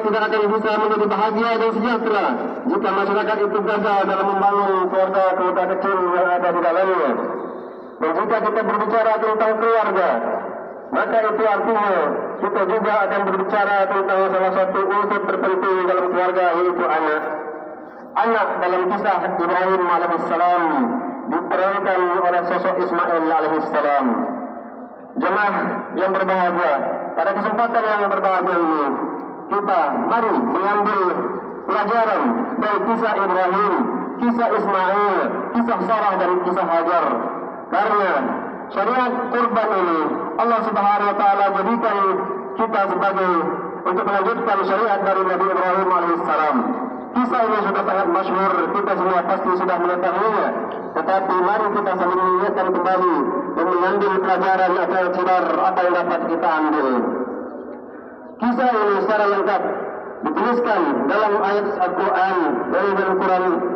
tidak akan bisa menjadi bahagia dan sejahtera jika masyarakat itu gagal dalam membangun keluarga kecil yang ada di dalamnya. Dan jika kita berbicara tentang keluarga, maka itu artinya kita juga akan berbicara tentang salah satu unsur terpenting dalam keluarga, yaitu anak. Anak dalam kisah Ibrahim alaihissalam diperankan oleh sosok Ismail alaihissalam. Jemaah yang berbahagia, pada kesempatan yang berbahagia ini, kita mari mengambil pelajaran dari kisah Ibrahim, kisah Ismail, kisah Sarah dan kisah Hajar. Karena syariat kurban ini Allah Subhanahu wa taala jadikan kita sebagai untuk melanjutkan syariat dari Nabi Ibrahim alaihissalam. Kisah ini sudah sangat masyhur, kita semua pasti sudah mengetahuinya. Tetapi mari kita saling mengingatkan kembali dan mengambil pelajaran agar sadar apa yang dapat kita ambil. Kisah ini secara lengkap dituliskan dalam ayat Al-Quran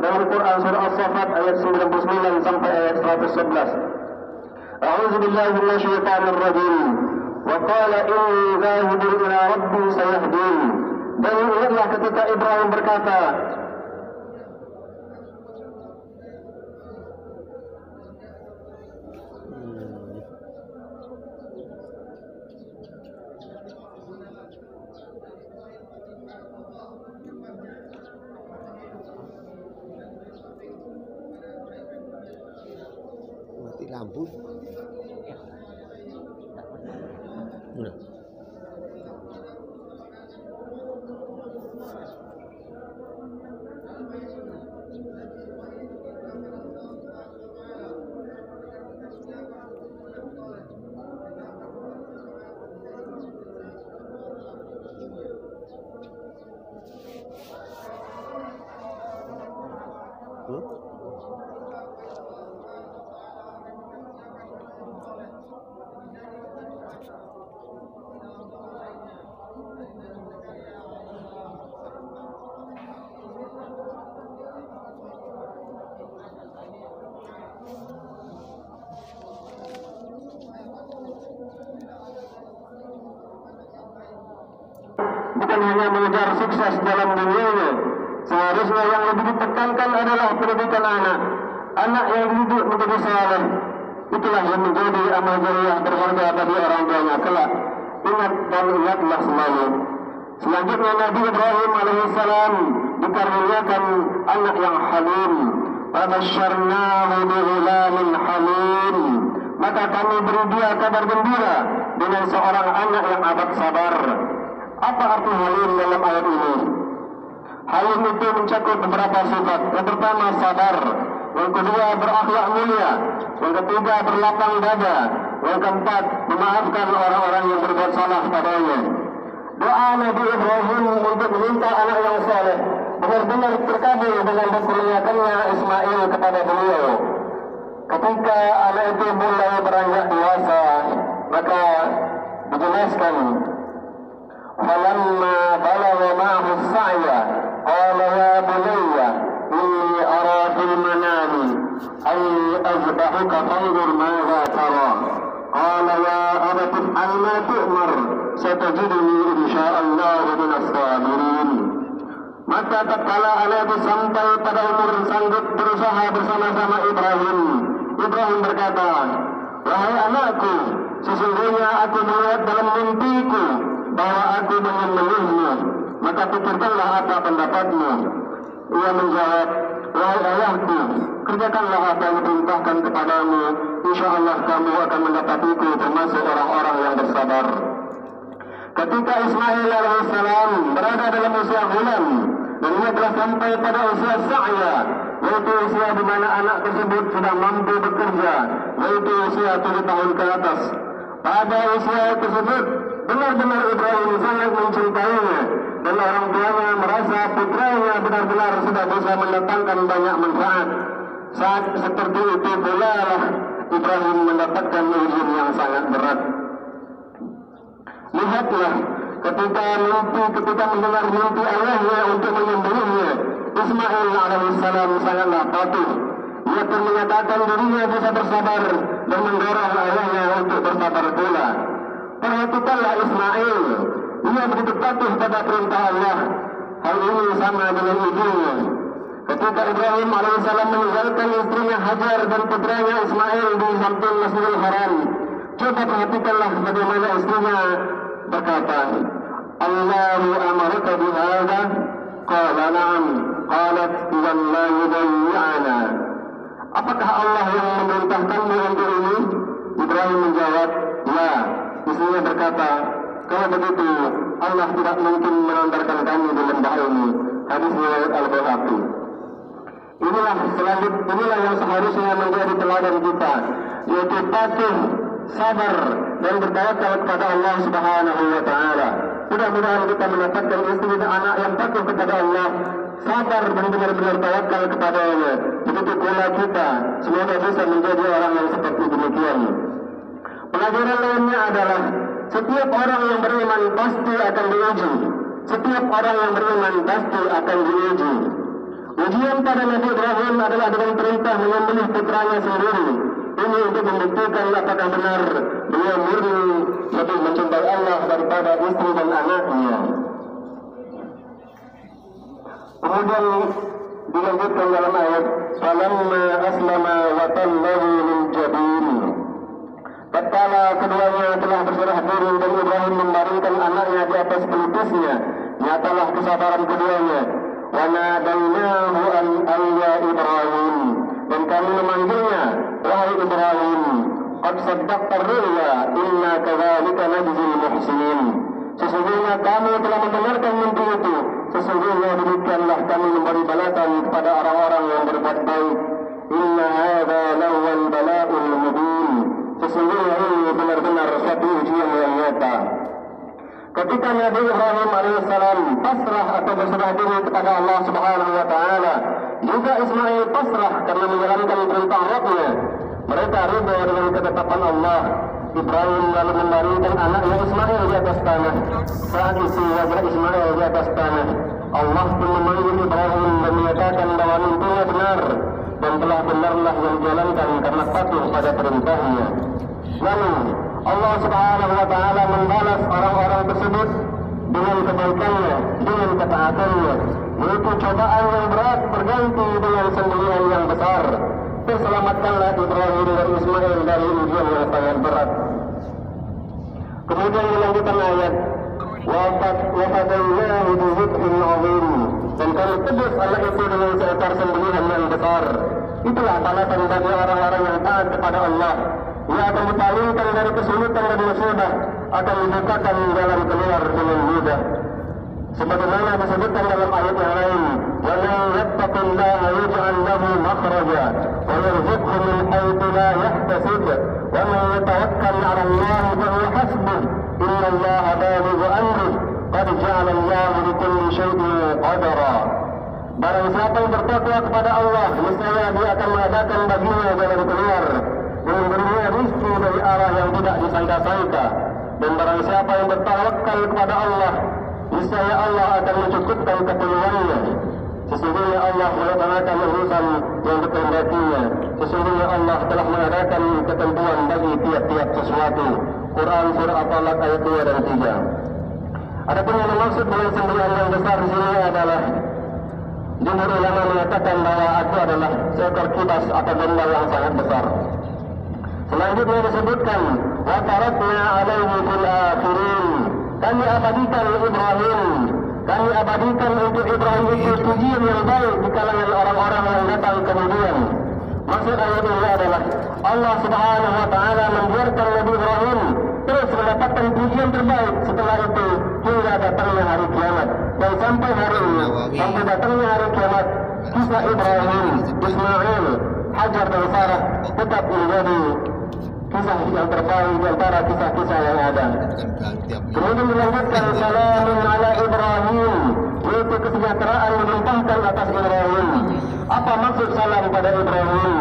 dalam Quran surah As-Saffat ayat 99 sampai ayat 111. A'udzu billahi minasyaitonir rajim. Wa qala inni dhahibun ila rabbi sayahdin. Dan ingatlah ketika Ibrahim berkata, mati lampu. Udah. bukan hanya mengejar sukses dalam dunianya, seharusnya yang lebih ditekankan adalah pendidikan anak. Anak yang dididik menjadi saleh, itulah yang menjadi amal jariah berharga bagi orang tuanya kelak. Ingat dan ingatlah selalu. Selanjutnya Nabi Ibrahim alaihissalam dikaruniakan anak yang halim. Fabasyarnahu bighulamin halim. Maka kami beri dia kabar gembira dengan seorang anak yang abad sabar. Apa arti halim dalam ayat ini? Halim itu mencakup beberapa sifat. Yang pertama sabar, yang kedua berakhlak mulia, yang ketiga berlapang dada, yang keempat memaafkan orang-orang yang berbuat salah padanya. Doa Nabi Ibrahim untuk meminta anak yang saleh benar-benar terkabul dengan dikurniakannya Ismail kepada beliau. Ketika anak itu mulai beranjak dewasa, maka dijelaskan, falamma balagha ma'ahu as-sa'ya qala ya bunayya inni ara fil manami anni azbahuka fanzur madza tara qala ya abati if'al ma tu'mar satajiduni insyaallah minas sabirin. Maka tatkala anak itu sampai pada umur sanggup berusaha bersama-sama Ibrahim berkata, wahai anakku, sesungguhnya aku melihat dalam mimpiku bahwa aku menyembelihmu, maka pikirkanlah apa pendapatmu. Ia menjawab, wahai ayahku, kerjakanlah apa yang diperintahkan kepadamu, insyaallah kamu akan mendapatiku termasuk orang-orang yang bersabar. Ketika Ismail alaihissalam berada dalam usia bulan dan ia telah sampai pada usia sa'ya, yaitu usia di mana anak tersebut sudah mampu bekerja, yaitu usia 7 tahun ke atas. Pada usia tersebut benar-benar Ibrahim sangat mencintainya dan orang tuanya merasa putranya benar-benar sudah bisa mendatangkan banyak manfaat. Saat seperti itu pula lah Ibrahim mendapatkan ujian yang sangat berat. Lihatlah ketika mendengar mimpi ayahnya untuk menyembelihnya, Ismail alaihissalam sangatlah patuh. Ia pun menyatakan dirinya bisa bersabar dan mendorong ayahnya untuk bersabar pula. Perhatikanlah Ismail ia begitu patuh pada perintah Allah. Hal ini sama dengan ibunya. Ketika Ibrahim alaihissalam meninggalkan istrinya Hajar dan putranya Ismail di samping Masjidil Haram, coba perhatikanlah bagaimana istrinya berkata, Allahu amaraka bihadza? Qala na'am. Qalat idzan la yudayyi'ana. Apakah Allah yang memerintahkanmu untuk ini? Ibrahim menjawab, ya. Istrinya berkata, kalau begitu Allah tidak mungkin menandarkan kami di lembah ini. Hadis riwayat Al-Baihaqi. Inilah yang seharusnya menjadi teladan kita, yaitu patuh, sabar dan bertawakal kepada Allah Subhanahu wa taala. Mudah-mudahan kita mendapatkan istri dan anak yang patuh kepada Allah, sabar dan benar-benar tawakal kepadanya. Begitu pula kita, semoga bisa menjadi orang yang seperti demikian. Pelajaran lainnya adalah setiap orang yang beriman pasti akan diuji. Setiap orang yang beriman pasti akan diuji. Ujian pada Nabi Ibrahim adalah dengan perintah menyembelih putranya sendiri. Ini untuk membuktikan apakah benar dia murni lebih mencintai Allah daripada istri dan anaknya. Kemudian dilanjutkan dalam ayat, "Falamma aslama wa tallahu lil jabin." Tatkala keduanya telah berserah diri dan Ibrahim membaringkan anaknya di atas pelipisnya, nyatalah kesabaran keduanya. Wa nadainahu an ya Ibrahim, dan kami memanggilnya, wahai Ibrahim, qad saddaqta ar-ru'ya inna kadzalika najzil muhsinin. Sesungguhnya kamu telah mendengarkan mimpi itu. Sesungguhnya demikianlah kami memberi balasan kepada orang-orang yang berbuat baik. Inna hadza lawal bala'ul mubin. Sesungguhnya ini benar-benar suatu ujian yang nyata. Ketika Nabi Ibrahim alaihissalam pasrah atau berserah diri kepada Allah Subhanahu wa taala, juga Ismail pasrah karena menjalankan perintah Rabbnya. Mereka ridha dengan ketetapan Allah. Ibrahim lalu membaringkan anaknya Ismail di atas tanah. Saat itu wajah Ismail di atas tanah. Allah pun memanggil Ibrahim dan menyatakan bahwa mimpinya benar dan telah benarlah yang dijalankan karena patuh pada perintahnya. Lalu Allah Subhanahu wa taala membalas orang-orang tersebut dengan kebaikannya, dengan ketaatannya. Yaitu cobaan yang berat berganti dengan sembelihan yang besar. Terselamatkanlah Ibrahim dan Ismail dari ujian yang sangat berat. Kemudian dilanjutkan ayat, wa fadaynahu bi dzibhin 'adzim, dan kami tebus anak itu dengan seekor sembelihan yang besar. Itulah balasan bagi orang-orang yang taat kepada Allah. Ia akan dipalingkan dari kesulitan dan musibah, akan dibukakan jalan keluar dengan mudah. Sebagaimana disebutkan dalam ayat yang lain, wa man yattaqillaha yaj'al lahu makhraja wa yarzuqhu min haitsu la yahtasib wa man yatawakkal 'ala Allah fa huwa hasbuh inna Allaha balighu amrihi qad ja'ala Allahu likulli shay'in qadara. Barang siapa yang bertakwa kepada Allah, niscaya Dia akan mengadakan baginya jalan keluar dan memberinya rezeki dari arah yang tidak disangka-sangka. Dan barang siapa yang bertawakal kepada Allah, niscaya Allah akan mencukupkan keperluannya. Sesungguhnya Allah melaksanakan urusan yang dikehendakinya. Sesungguhnya Allah telah mengadakan ketentuan bagi tiap-tiap sesuatu. Quran surah At-Talaq ayat 2 dan 3. Adapun yang dimaksud dengan sembelihan yang besar di sini adalah jumhur ulama mengatakan bahwa itu adalah seekor kibas atau domba yang sangat besar. Selanjutnya disebutkan, wa tarakna 'alaihi fil akhirin. Kami abadikan Ibrahim. Kami abadikan untuk Ibrahim itu pujian yang baik di kalangan orang-orang yang datang kemudian. Maksud ayat ini adalah Allah Subhanahu wa taala membiarkan Nabi Ibrahim terus mendapatkan pujian terbaik setelah itu hingga datangnya hari kiamat. Dan sampai hari ini, sampai datangnya hari kiamat, kisah Ibrahim, Ismail, Hajar dan Sarah tetap menjadi kisah yang terbaik di antara kisah-kisah yang ada. Kemudian dilanjutkan salamun ala Ibrahim, yaitu kesejahteraan dilimpahkan atas Ibrahim. Apa maksud salam pada Ibrahim?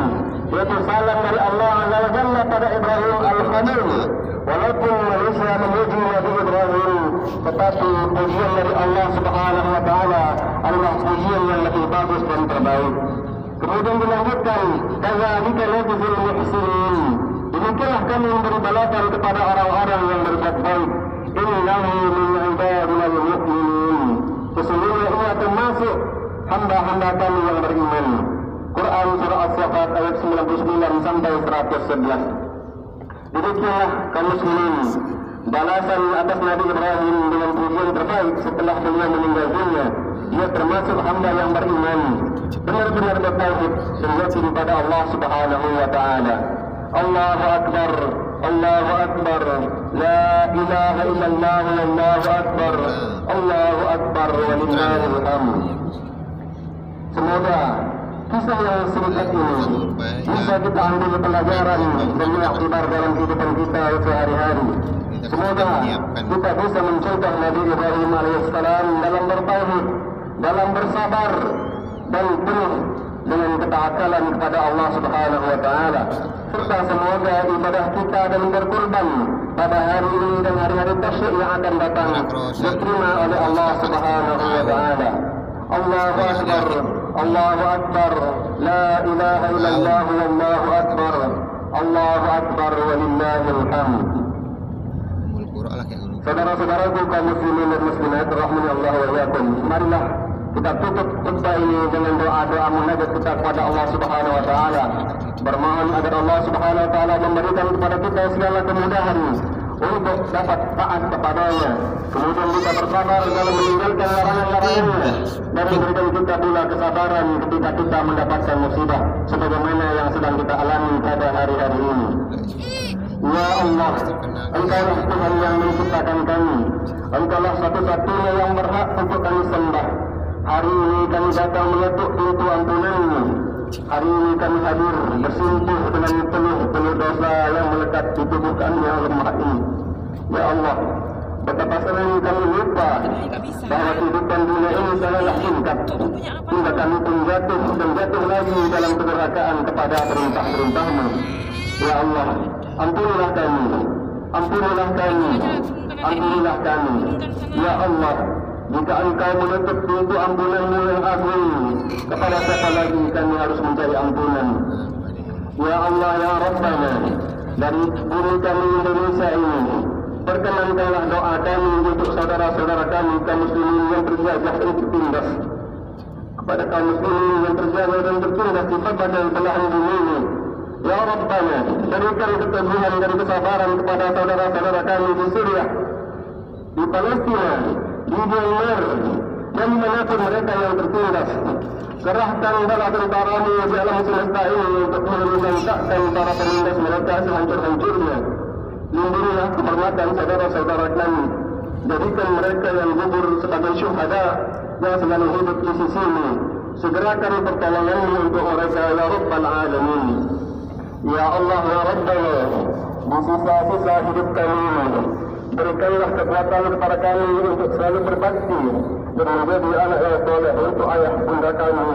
Yaitu salam dari Allah Azza wa Jalla pada Ibrahim Al-Khalil. Walaupun manusia memuji Nabi Ibrahim, tetapi pujian dari Allah Subhanahu wa taala adalah pujian yang lebih bagus dan terbaik. Kemudian dilanjutkan, kadzalika najzil muhsinin. Demikianlah kami memberi balasan kepada orang-orang yang berbuat baik. innahu min ibadina al-mu'minin. Sesungguhnya ia termasuk hamba-hamba kami yang beriman. Quran surah As-Saffat ayat 99 sampai 111. Demikianlah kaum muslimin balasan atas Nabi Ibrahim dengan pujian terbaik setelah beliau meninggal dunia. Dia termasuk hamba yang beriman, benar-benar bertauhid dan yakin pada Allah Subhanahu wa taala. Allahu akbar, Allahu akbar, la ilaha illallah, Allahu akbar, Allahu akbar walillahil hamd. Semoga kisah yang singkat ini bisa kita ambil pelajaran dan mengiktibar dalam kehidupan kita sehari-hari. Semoga kita bisa mencontoh Nabi Ibrahim alaihissalam dalam bertauhid, dalam bersabar dan penuh dengan ketaatan kepada Allah Subhanahu wa taala. Serta semoga ibadah kita dan berkorban pada hari ini dan hari-hari tasyrik yang akan datang diterima oleh Allah Subhanahu wa taala. Allahu akbar, Allahu akbar, la ilaha illallah, Allahu akbar, Allahu akbar walillahil hamd. Saudara-saudaraku kaum muslimin dan muslimat rahimani Allah wa iyyakum. Marilah kita tutup khutbah ini dengan doa-doa munajat kita kepada Allah Subhanahu wa taala. Bermohon agar Allah Subhanahu wa taala memberikan kepada kita segala kemudahan untuk dapat taat kepada-Nya. Kemudian kita bersabar dalam meninggalkan larangan-larangannya dan memberikan kita pula kesabaran ketika kita mendapatkan musibah sebagaimana yang sedang kita alami pada hari-hari ini. Ya Allah, Engkaulah Tuhan yang menciptakan kami. Engkaulah satu-satunya yang berhak untuk kami sembah. Hari ini kami datang mengetuk pintu ampunan-Mu. Hari ini kami hadir bersimpuh dengan penuh dosa yang melekat di tubuh kami yang lemah ini. Ya Allah, betapa sering kami lupa bahawa kehidupan dunia ini sangatlah singkat, hingga kami pun jatuh dan jatuh lagi dalam kedurhakaan kepada perintah-perintah-Mu. Ya Allah, ampunilah kami, ampunilah kami, ampunilah kami. Ya Allah, jika Engkau menutup pintu ampunan-Mu yang agung, kepada siapa lagi kami harus mencari ampunan? Ya Allah, ya Rabbana, dari bumi kami Indonesia ini, perkenankanlah doa kami untuk saudara-saudara kami kaum muslimin yang terjajah dan tertindas. Kepada kaum muslimin yang terjajah dan tertindas di berbagai belahan bumi ini, ya Rabbana, berikan keteguhan dan kesabaran kepada saudara-saudara kami di Syria, di Palestina, di Myanmar, dan dimanapun mereka yang tertindas. Kerahkan bala tentara-Mu di alam semesta ini untuk menegakkan para penindas mereka sehancur-hancurnya. Lindungilah kehormatan saudara-saudara kami. Jadikan mereka yang gugur sebagai syuhada yang selalu hidup di sisi-Mu. Segerakan pertolongan-Mu untuk mereka, ya Rabbal Alamin. Ya Allah, ya Rabbana, di sisa-sisa hidup kami, berikanlah kekuatan kepada kami untuk selalu berbakti dan menjadi anak yang soleh untuk ayah bunda kami.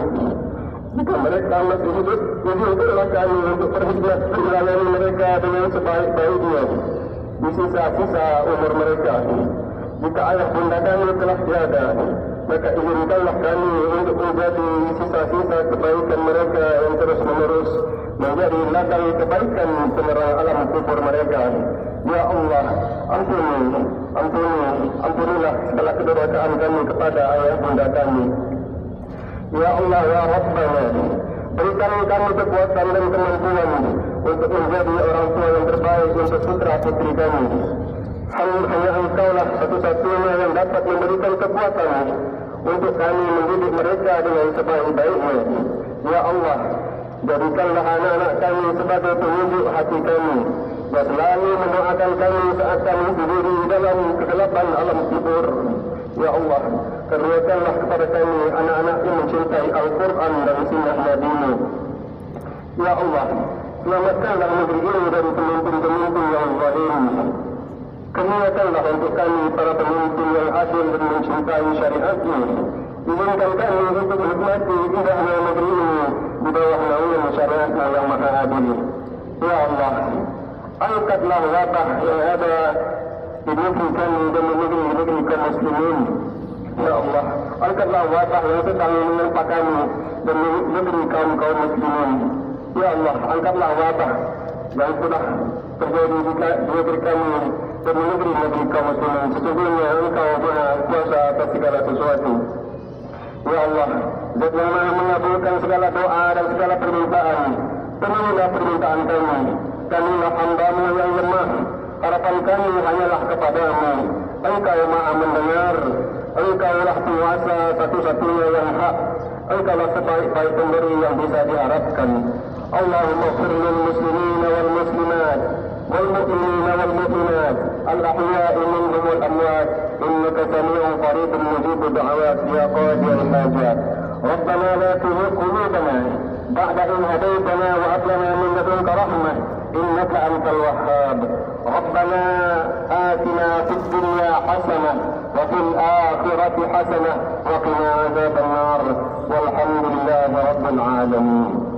Jika mereka masih hidup, izinkanlah kami untuk berkhidmat menjalani mereka dengan sebaik-baiknya di sisa-sisa umur mereka. Jika ayah bunda kami telah tiada, maka izinkanlah kami untuk menjadi sisa-sisa kebaikan mereka yang terus-menerus menjadi ladang kebaikan penerang alam kubur mereka. Ya Allah, ampunilah segala kedurhakaan kami kepada ayah bunda kami. Ya Allah, ya Rabbana, berikan kami kekuatan dan kemampuan untuk menjadi orang tua yang terbaik untuk putra putri kami. Hanya Engkaulah satu-satunya yang dapat memberikan kekuatan untuk kami mendidik mereka dengan sebaik-baiknya. Ya Allah, jadikanlah anak-anak kami sebagai penunjuk hati kami dan selalu mendoakan kami saat kami berdiri dalam kegelapan alam kubur. Ya Allah, karuniakanlah kepada kami anak-anak yang mencintai Al-Quran dan sunnah Nabi-Mu. Ya Allah, selamatkanlah negeri ini dari pemimpin-pemimpin yang zalim. Karuniakanlah untuk kami para pemimpin yang adil dan mencintai syariat-Mu. Izinkan kami untuk menikmati indahnya negeri ini di bawah naungan syariat-Mu yang maha adil. Ya Allah, angkatlah wabah yang ada di negeri kami dan negeri kaum muslimin. Ya Allah, angkatlah wabah yang sedang menimpa kami dan negeri kaum muslimin. Ya Allah, angkatlah wabah yang sudah terjadi di negeri kami dan negeri-negeri kaum muslimin. Sesungguhnya Engkau Maha Kuasa atas segala sesuatu. Ya Allah, Zat yang Maha mengabulkan segala doa dan segala permintaan. Penuhilah permintaan kami. Kamilah hamba-Mu yang lemah. Harapan kami hanyalah kepadamu. Engkau Maha mendengar. Engkaulah penguasa satu-satunya yang hak. Engkaulah sebaik-baik pemberi yang bisa diharapkan. Allahumma ighfir lil muslimin wal muslimat wal mu'minin wal mu'minat al ahya'i minhum wal amwat innaka sami'un qaribun mujibud da'awat ya qadiyal hajat. Rabbana la tuzigh qulubana ba'da idh hadaytana wa hab lana min ladunka rahmah innaka antal wahhab. Rabbana atina fid dunya hasanah wa fil akhirati hasanah wa qina adzaban nar walhamdulillahi rabbil alamin.